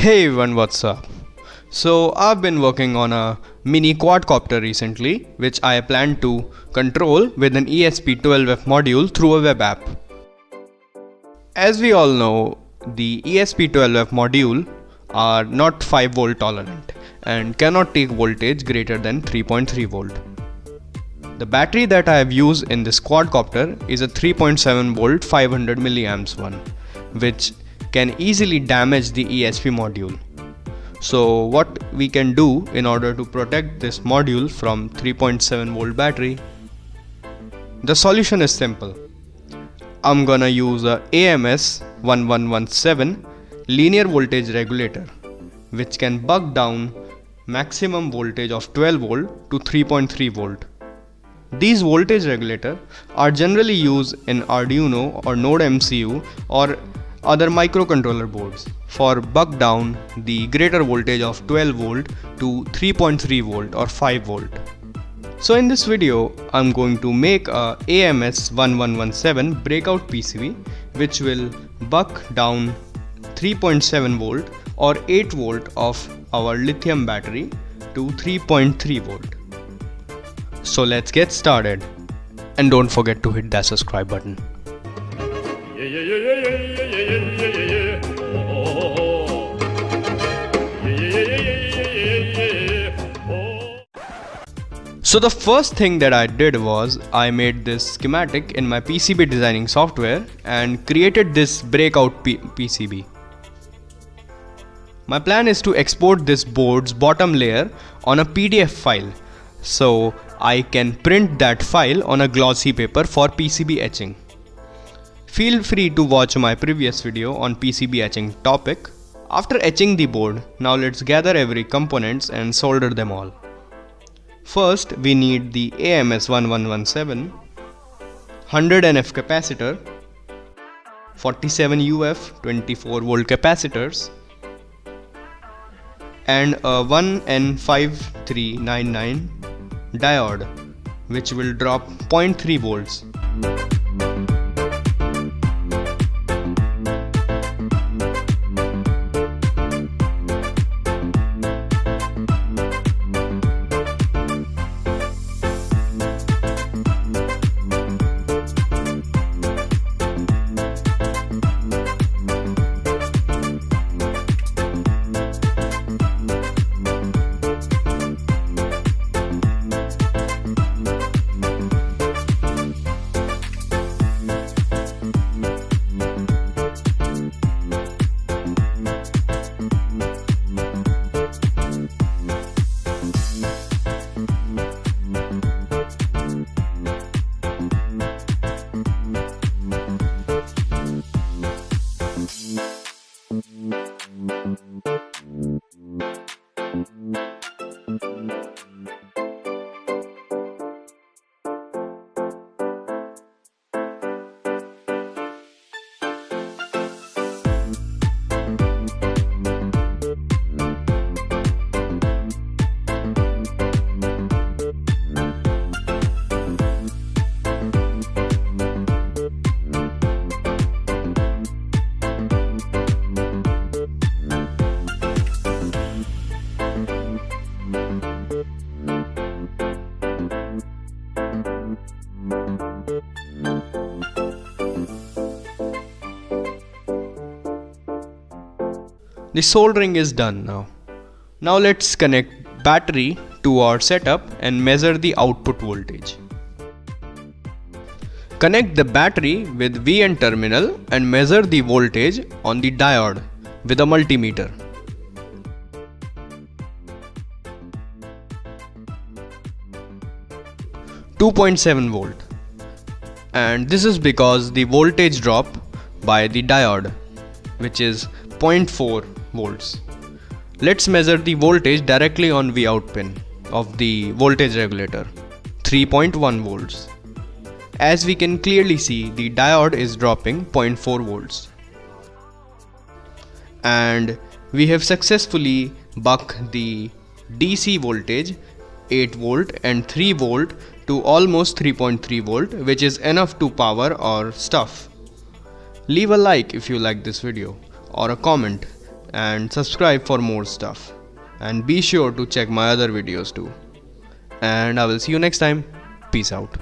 Hey everyone, what's up? So I've been working on a mini quadcopter recently, which I plan to control with an ESP12F module through a web app. As we all know, the ESP12F module are not 5 volt tolerant and cannot take voltage greater than 3.3 volt. The battery that I have used in this quadcopter is a 3.7 volt 500 milliamps one, which can easily damage the ESP module. So what we can do in order to protect this module from 3.7 volt battery? The solution is simple. I'm gonna use a AMS1117 Linear voltage regulator, which can buck down maximum voltage of 12 volt to 3.3 volt. These voltage regulators are generally used in Arduino or Node MCU or other microcontroller boards for buck down the greater voltage of 12 volt to 3.3 volt or 5 volt. So in this video, I'm going to make a AMS1117 breakout PCB which will buck down 3.7 volt or 8 volt of our lithium battery to 3.3 volt. So let's get started, and don't forget to hit that subscribe button. So the first thing that I did was I made this schematic in my PCB designing software and created this breakout PCB. My plan is to export this board's bottom layer on a PDF file, so I can print that file on a glossy paper for PCB etching. Feel free to watch my previous video on PCB etching topic. After etching the board, now let's gather every components and solder them all. First, we need the AMS1117, 100 NF capacitor, 47 UF 24 volt capacitors, and a 1N5399 diode, which will drop 0.3 volts. The soldering is done now. Now let's connect battery to our setup and measure the output voltage. Connect the battery with VN terminal and measure the voltage on the diode with a multimeter. .7 volt, and this is because the voltage drop by the diode, which is 0.4 volts. Let's measure the voltage directly on Vout pin of the voltage regulator, 3.1 volts. As we can clearly see, the diode is dropping 0.4 volts. And we have successfully bucked the DC voltage 8 volt and 3 volt to almost 3.3 volt, which is enough to power our stuff. Leave a like if you like this video or a comment and subscribe for more stuff. And be sure to check my other videos too. And I will see you next time. Peace out.